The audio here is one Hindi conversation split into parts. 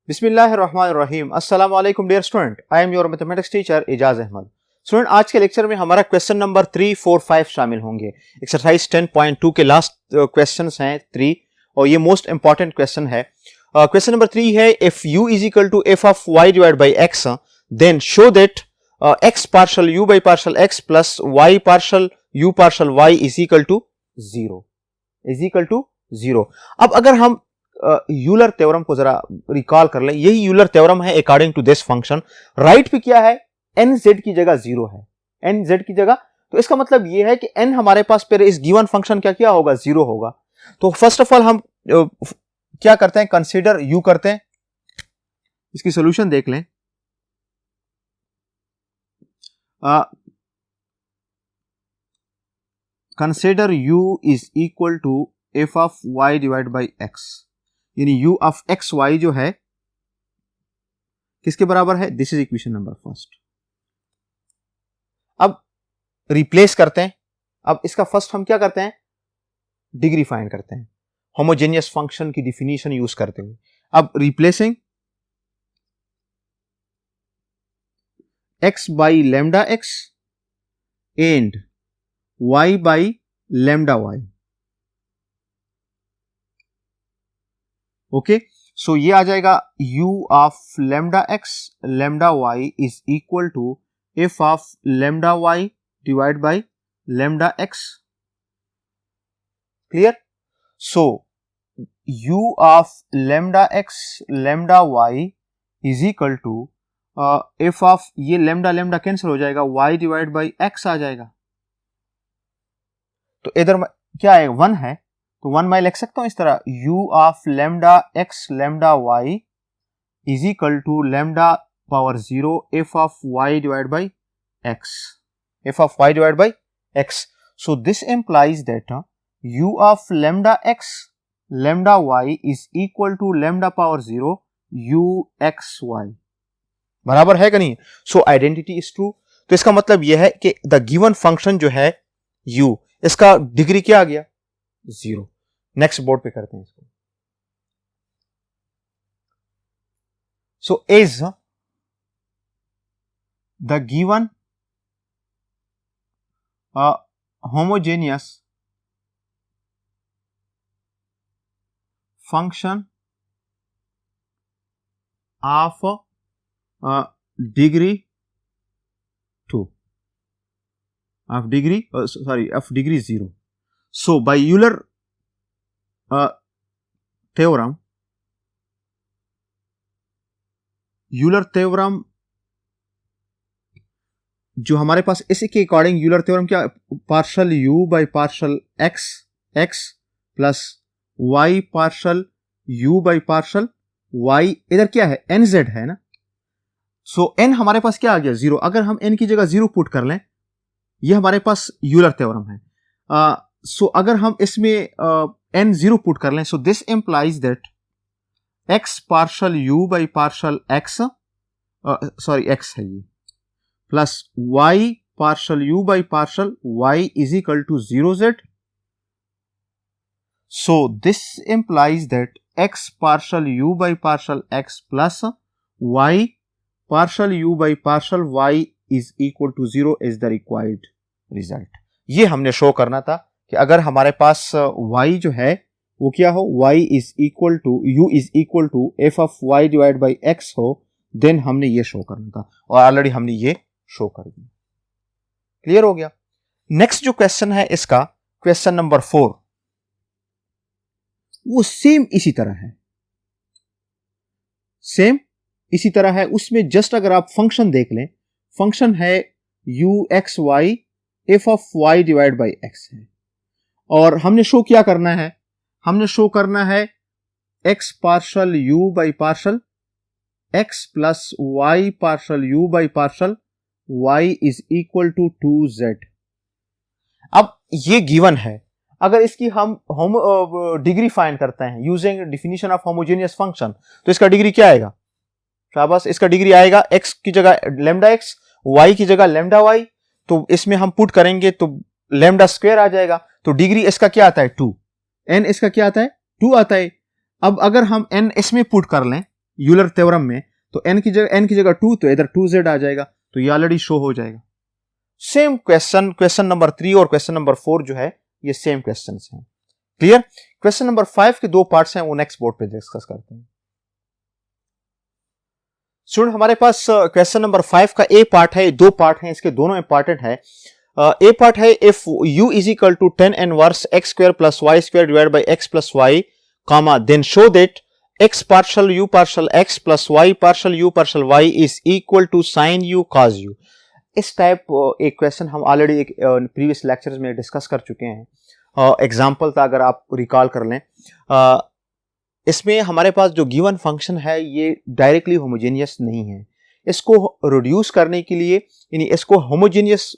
बिस्मिल्लाहिर्रहमानिर्रहीम। अस्सलाम वालेकुम dear student, I am your mathematics teacher Ejaz Ahmed. Student, आज के लेक्चर में हमारा क्वेश्चन नंबर 3, 4, 5 शामिल होंगे। एक्सरसाइज 10.2 के लास्ट क्वेश्चंस हैं 3 और ये मोस्ट इंपॉर्टेंट क्वेश्चन है। क्वेश्चन नंबर 3 है, if u is equal to F of y divide by x then show that x partial u by partial x plus y partial u partial y is equal to 0। अब अगर हम यूलर थ्योरम को जरा रिकॉल कर लें, यही यूलर थ्योरम है according to this function. Right पे क्या है, nz की जगह 0 है, nz की जगह। तो इसका मतलब यह है कि n हमारे पास पर इस गिवन फंक्शन क्या होगा, 0 होगा। तो फर्स्ट ऑफ ऑल हम क्या करते हैं, कंसीडर u करते हैं। इसकी सोल्यूशन देख लें। Consider u is equal to F of y divide by x, यानी u ऑफ एक्स वाई जो है किसके बराबर है, this is equation number first. अब रिप्लेस करते हैं। अब इसका फर्स्ट हम क्या करते हैं, डिग्री फाइंड करते हैं होमोजेनियस फंक्शन की डिफिनीशन यूज करते हुए। अब replacing x by lambda x and y by lambda y। Okay, so ये आ जाएगा u of lambda x lambda y is equal to F of lambda y divide by lambda x। Clear? So u of lambda x lambda y is equal to F of, ये लैम्डा लैम्डा कैंसिल हो जाएगा, y डिवाइड बाई x आ जाएगा। तो इधर क्या है, 1 है, तो 1 मैं लिख सकता हूं इस तरह, u of lambda x lambda y is equal to lambda power 0 F of y divide by x, F of y divide by x। So this implies that u of lambda x lambda y is equal to lambda power 0 u x y। बराबर है कि नहीं? So identity is true. तो इसका मतलब यह है कि द गिवन फंक्शन जो है u, इसका डिग्री क्या आ गया, 0। नेक्स्ट बोर्ड पे करते हैं इसको। So is the given homogeneous function of degree 2 of degree 0. So by Euler theorem, जो हमारे पास इसी के अकॉर्डिंग यूलर थ्योरम क्या, partial u by partial x plus y partial u by partial y, इधर क्या है, nz है ना। सो n हमारे पास क्या आ गया, 0। अगर हम n की जगह 0 पुट कर लें, ये हमारे पास यूलर थ्योरम है। सो अगर हम इसमें n 0 पुट कर लें, so this implies that x partial u by partial x, x है ये, plus y partial u by partial y is equal to 0z। So this implies that x partial u by partial x plus y partial u by partial y is equal to 0 is the required result. ये हमने शो करना था कि अगर हमारे पास y जो है वो क्या हो, y is equal to u is equal to F of y divide by x हो, देन हमने ये शो करना था और ऑलरेडी हमने ये शो कर दिया। क्लियर हो गया? नेक्स्ट जो क्वेश्चन है इसका, क्वेश्चन नंबर 4, वो सेम इसी तरह है, उसमें जस्ट अगर आप फंक्शन देख लें, फंक्शन है u x y F of y divide by x है, और हमने शो क्या करना है, हमने शो करना है x partial u by partial x plus y partial u by partial y is equal to 2z। अब ये गिवन है, अगर इसकी हम डिग्री फाइंड करते हैं using definition of homogeneous function, तो इसका डिग्री क्या आएगा, शाबाश, इसका डिग्री आएगा x की जगह लैम्डा x, y की जगह लैम्डा y। तो इसमें हम पुट करेंगे तो लैम्डा स्क्वायर आ जाएगा। तो डिग्री इसका क्या आता है, 2। n इसका क्या आता है, 2 आता है। अब अगर हम n इसमें पुट कर लें, यूलर थ्योरम में, तो n की जगह 2, तो इधर 2z आ जाएगा, तो ये ऑलरेडी शो हो जाएगा। सेम क्वेश्चन नंबर 3 और क्वेश्चन नंबर 4 जो है ये सेम क्वेश्चंस हैं। क्लियर? क्वेश्चन नंबर 5 के 2 पार्ट्स हैं, वो नेक्स्ट बोर्ड पे डिस्कस करते हैं। स्टूडेंट, हमारे पास क्वेश्चन नंबर 5 का ए पार्ट है, 2 पार्ट हैं, इसके दोनों इंपॉर्टेंट है। ए पार्ट है, if u is equal to 10 inverse x square plus y square divide by x plus y, comma, then show that x partial u partial x plus y partial u partial y is equal to sin u cos u। इस टाइप एक क्वेश्चन हम ऑलरेडी एक प्रीवियस लेक्चर्स में डिस्कस कर चुके हैं। एग्जांपल था, अगर आप रिकॉल कर लें, इसमें हमारे पास जो गिवन फंक्शन है ये डायरेक्टली होमोजेनियस नहीं है। इसको रिड्यूस करने के लिए, यानी इसको होमोजेनियस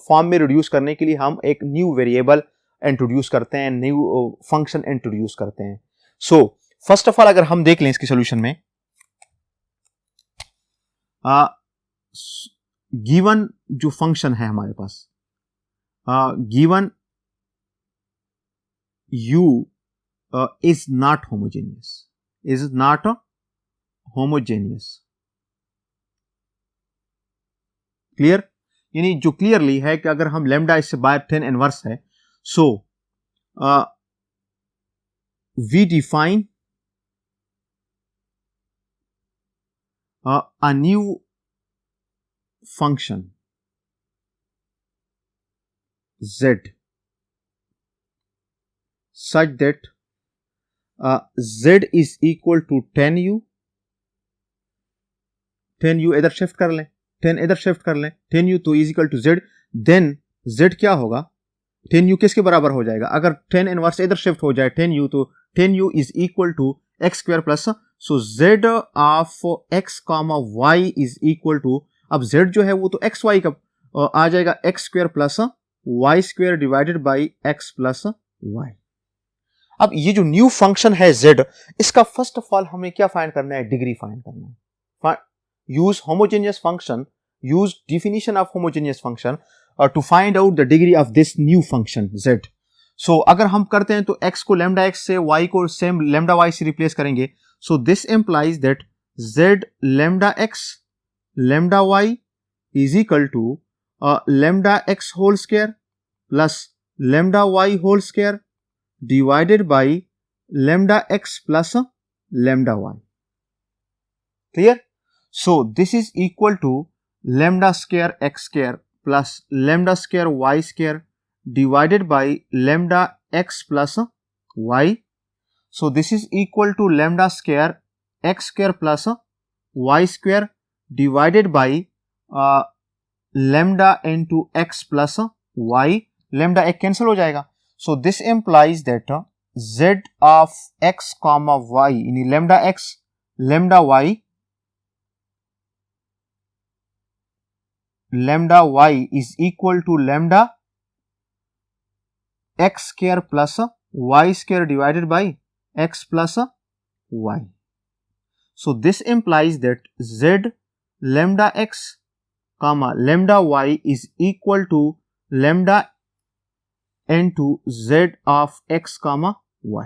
फॉर्म में रिड्यूस करने के लिए हम एक न्यू वेरिएबल इंट्रोड्यूस करते हैं, न्यू फंक्शन इंट्रोड्यूस करते हैं। सो फर्स्ट ऑफ ऑल अगर हम देख लें इसकी सॉल्यूशन में, गिवन जो फंक्शन है हमारे पास, given u is not homogeneous, is not homogeneous। Clear? यानी जो क्लियरली है कि अगर हम लेमडा इससे बाय 10 इनवर्स है, सो we define a new function z such that z is equal to 10u, 10u इधर शिफ्ट कर लें, 10 इधर शिफ्ट कर लें, 10u तो is equal to z, then z क्या होगा, 10u किसके बराबर हो जाएगा, अगर 10 इनवर्स इधर शिफ्ट हो जाए 10u, तो 10u is equal to x square plus, so z of x comma y is equal to, अब z जो है वो तो एक्स वाई का आ जाएगा, x square plus y square divided by x plus y. अब ये जो न्यू फंक्शन है z, इसका फर्स्ट ऑफ ऑल हमें क्या फाइंड करना है, डिग्री फाइंड करना है। Use homogeneous function, use definition of homogeneous function to find out the degree of this new function z। सो अगर हम करते हैं तो x को लेमडा x से, y को सेम लेमडा y से रिप्लेस करेंगे, सो this implies that z lambda x lambda y is equal to lambda x whole square plus lambda y whole square divided by lambda x plus lambda y। Clear? So this is equal to lambda square x square plus lambda square y square divided by lambda x plus y। So this is equal to lambda square x square plus y square divided by lambda into x plus y, lambda एक कैंसिल हो जाएगा, so this implies that z of x comma y, यानी lambda x lambda y is equal to lambda x square plus y square divided by x plus y। So this implies that z lambda x comma lambda y is equal to lambda into z of x comma y।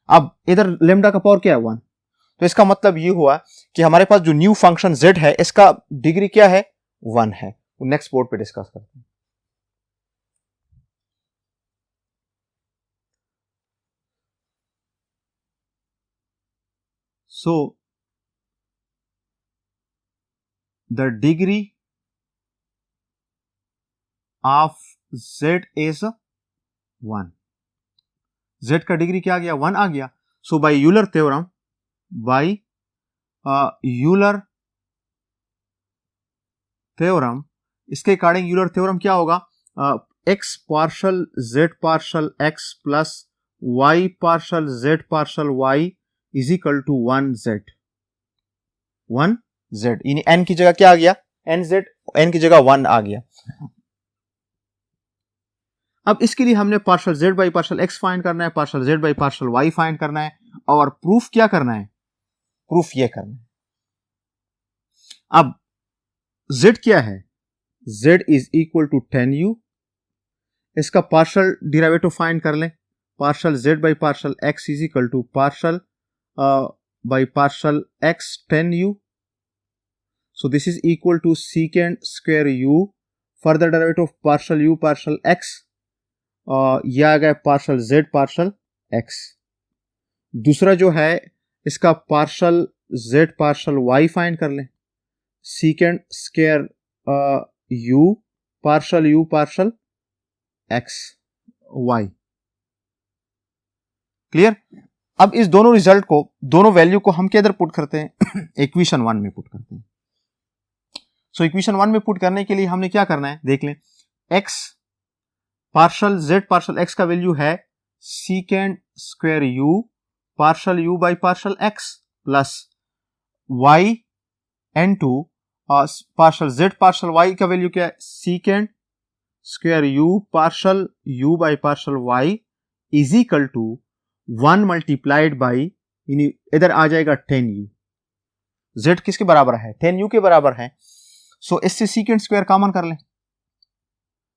अब इधर lambda का पावर क्या है 1, तो इसका मतलब ये हुआ कि हमारे पास जो न्यू फंक्शन z है इसका डिग्री क्या है 1 है। नेक्स्ट बोर्ड पे डिस्कस करते हैं। So the degree of z is 1, z का डिग्री क्या आ गया 1 आ गया। So by Euler theorem, by Euler theorem, इसके अकॉर्डिंग यूलर थ्योरम क्या होगा, x partial z partial x plus y partial z partial y is equal to 1z, 1z, यानी n की जगह क्या आ गया, nz, n की जगह 1 आ गया। अब इसके लिए हमने partial z by partial x find करना है, partial z by partial y find करना है, और प्रूफ क्या करना है, प्रूफ ये करना है। अब z क्या है, z is equal to 10u, इसका पार्शल डिराइवेटिव फाइंड कर लें, partial z by partial x is equal to partial by partial x 10u. So this is equal to secant square u, further derivative of partial u partial x, यह आ गया partial z partial x. दूसरा जो है इसका partial z partial y find कर लें, secant square u partial x y. Clear. अब इस दोनों रिजल्ट को, दोनों वैल्यू को हम किधर पुट करते हैं, इक्वेशन 1 में पुट करते हैं. सो इक्वेशन 1 में पुट करने के लिए हमने क्या करना है देख लें. x partial z partial x का वैल्यू है secant square u partial u by partial x plus y n2 partial z partial y का वैल्यू क्या है secant square u partial u by partial y is equal to 1 multiplied by, इधर आ जाएगा 10u. z किसके बराबर है, 10u के बराबर है. सो इससे secant स्क्वायर कॉमन कर लें,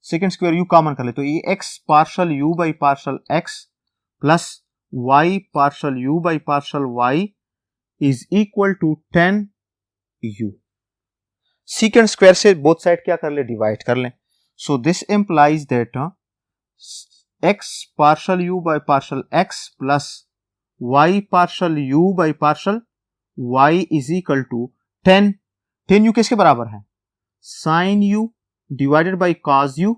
secant स्क्वायर u कॉमन कर ले, तो ये x partial u by partial x plus y partial u by partial y is equal to 10u. secant square से बोथ साइड क्या कर ले, डिवाइड कर लें. So this implies that x partial u by partial x plus y partial u by partial y is equal to 10u किसके बराबर है, sine u divided by cos u.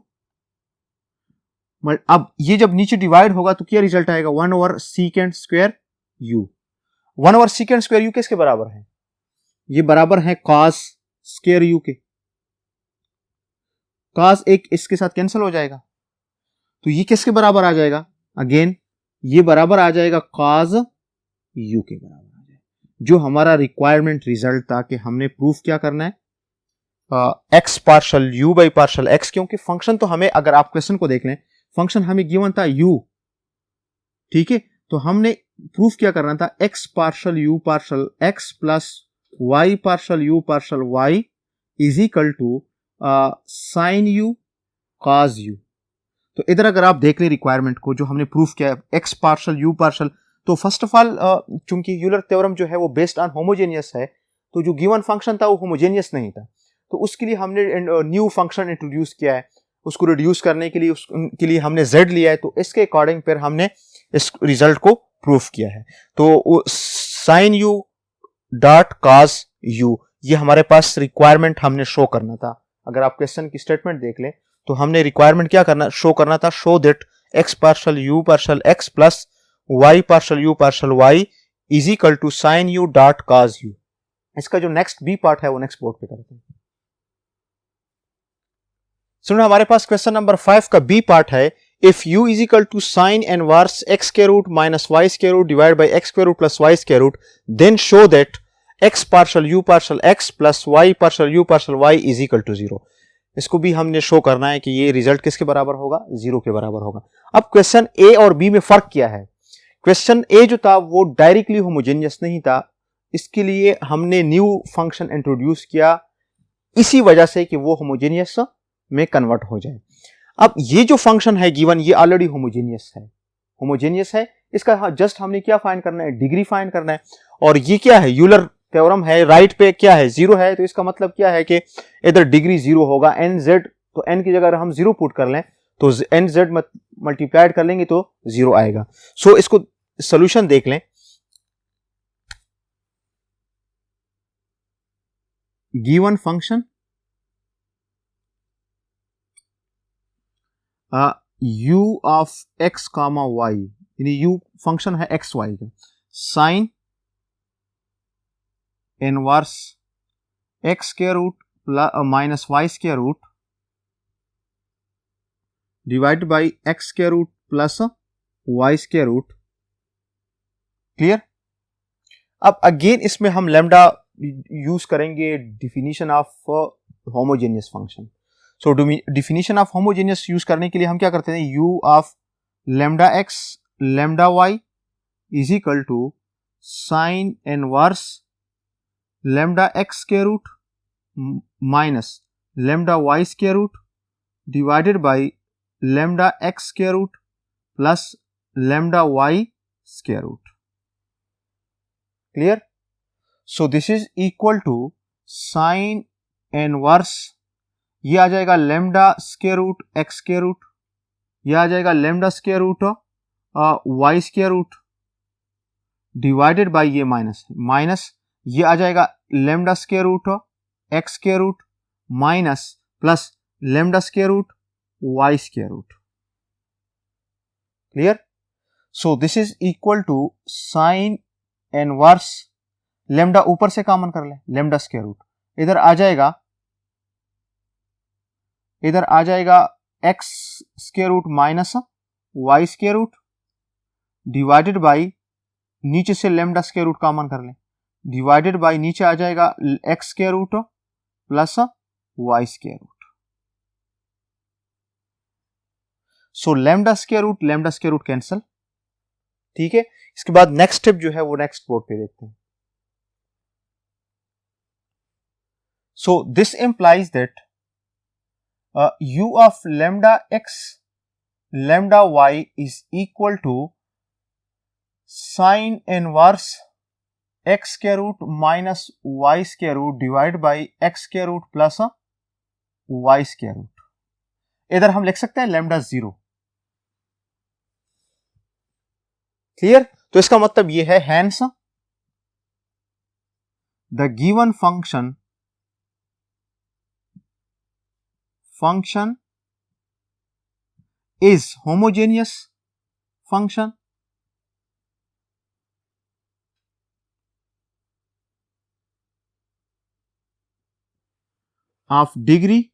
अब ये जब नीचे डिवाइड होगा तो क्या रिजल्ट आएगा, 1 over secant square u. 1 over secant square u किसके बराबर है, ये बराबर है cos स्क्वायर u के. cos एक इसके साथ कैंसिल हो जाएगा, तो ये किसके बराबर आ जाएगा, अगेन ये बराबर आ जाएगा cos u के बराबर आ जाएगा. जो हमारा रिक्वायरमेंट रिजल्ट था कि हमने प्रूफ क्या करना है, x partial u by partial x, क्योंकि फंक्शन तो हमें, अगर आप क्वेश्चन को देख लें, फंक्शन हमें गिवन था u, ठीक है. तो हमने प्रूफ क्या करना था, x partial u partial x plus y partial u partial y is equal to sine u cos u. तो इधर अगर आप देख लें रिक्वायरमेंट को, जो हमने प्रूफ किया है x पार्शल u पार्शल, तो फर्स्ट ऑफ ऑल चूंकि यूलर थ्योरम जो है वो बेस्ड ऑन होमोजेनियस है, तो जो गिवन फंक्शन था वो होमोजेनियस नहीं था, तो उसके लिए हमने न्यू फंक्शन इंट्रोड्यूस किया है. उसको रिड्यूस करने के लिए उसके लिए हमने z लिया है, तो इसके अकॉर्डिंग फिर हमने इस रिजल्ट को प्रूफ किया है. तो sine u dot cos u, ये हमारे पास रिक्वायरमेंट हमने शो करना था. अगर आप क्वेश्चन की स्टेटमेंट देख लें तो हमने रिक्वायरमेंट क्या करना, शो करना था, show that x partial u partial x plus y partial u partial y is equal to sine u dot cos u. इसका जो नेक्स्ट बी पार्ट है वो नेक्स्ट बोर्ड पे करते हैं. सुनो, हमारे पास क्वेश्चन नंबर 5 का बी पार्ट है, if u is equal to sine inverse x square root minus y square root divide by x square root plus y square root, then show that x partial u partial x plus y partial u partial y is equal to 0. इसको भी हमने शो करना है कि ये रिजल्ट किसके बराबर होगा, 0 के बराबर होगा. अब क्वेश्चन ए और बी में फर्क क्या है, क्वेश्चन ए जो था वो डायरेक्टली होमोजेनियस नहीं था, इसके लिए हमने न्यू फंक्शन इंट्रोड्यूस किया, इसी वजह से कि वो होमोजेनियस में कन्वर्ट हो जाए. अब ये जो फंक्शन है गिवन, ये ऑलरेडी होमोजेनियस है, इसका जस्ट हमने क्या फाइंड करना है, डिग्री फाइंड करना है. और ये क्या है, यूलर थ्योरम है, राइट पे क्या है, 0 है, तो इसका मतलब क्या है कि इधर डिग्री 0 होगा. nz, तो n की जगह हम 0 पुट कर लें तो nz मल्टीप्लाइड कर लेंगे तो 0 आएगा. सो इसको सॉल्यूशन देख लें. Given function u of x comma y, यानी u फंक्शन है x y का, sine inverse x square root minus y square root divide by x square root plus y square root. Clear. अब अगेन इसमें हम लैम्डा यूज करेंगे definition of homogeneous function. So definition of homogeneous use करने के लिए हम क्या करते हैं, u of lambda x lambda y is equal to sine inverse lambda x square root minus lambda y square root divided by lambda x square root plus lambda y square root. Clear? So this is equal to sine inverse, ये आ जाएगा lambda square root x square root, ये आ जाएगा lambda square root y square root divided by ये माइनस ये आ जाएगा lambda square root x square root minus plus lambda square root y square root. Clear? So this is equal to sine inverse, lambda ऊपर से कॉमन कर ले, लेमडा स्क्वायर रूट इधर आ जाएगा x square root minus y square root divided by, नीचे से लेमडा स्क्वायर रूट कॉमन कर ले, डिवाइडेड बाई नीचे आ जाएगा x square root plus y square root. So lambda square root cancel. ठीक है, इसके बाद नेक्स्ट स्टेप जो है वो नेक्स्ट बोर्ड पे देखते हैं। सो this implies that u of lambda x lambda y is equal to sin inverse x square root minus y square root divided by x square root plus y square root। इधर हम लिख सकते हैं lambda 0। क्लियर? तो इसका मतलब ये है hence the given function is homogeneous function of degree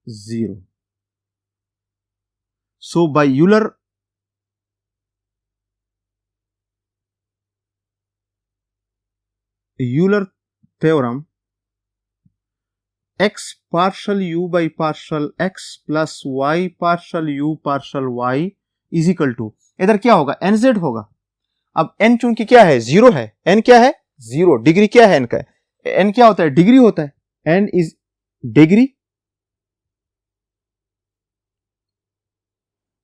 0। So by Euler theorem, x partial u by partial x plus y partial u partial y is equal to, इधर क्या होगा, nz होगा। अब n चूंकि क्या है, 0 है, n क्या है, 0, डिग्री क्या है n का, n क्या होता है, डिग्री होता है, n is degree.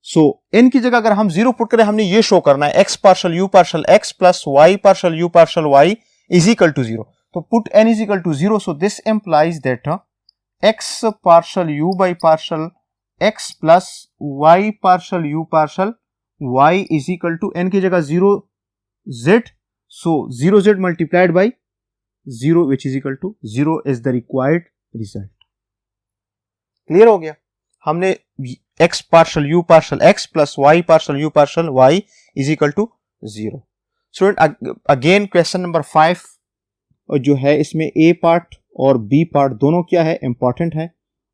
So n की जगह अगर हम 0 पुट करें, हमने ये शो करना है x partial u partial x plus y partial u partial y is equal to 0। तो put n is equal to 0। So this implies that x partial u by partial x plus y partial u partial y is equal to n की जगह 0z, so 0z multiplied by 0 which is equal to 0 is the required result. Clear हो गया? हमने x partial u partial x plus y partial u partial y is equal to 0। Student again question number 5 जो है, इसमें a पार्ट और b पार्ट दोनों क्या है, इंपॉर्टेंट है,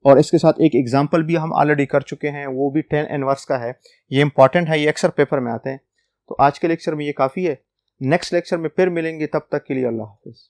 और इसके साथ एक एग्जांपल भी हम ऑलरेडी कर चुके हैं, वो भी tan इनवर्स का है। ये इंपॉर्टेंट है, ये अक्सर पेपर में आते हैं। तो आज के लेक्चर में ये काफ़ी है, नेक्स्ट लेक्चर में फिर मिलेंगे, तब तक के लिए अल्लाह हाफिज़।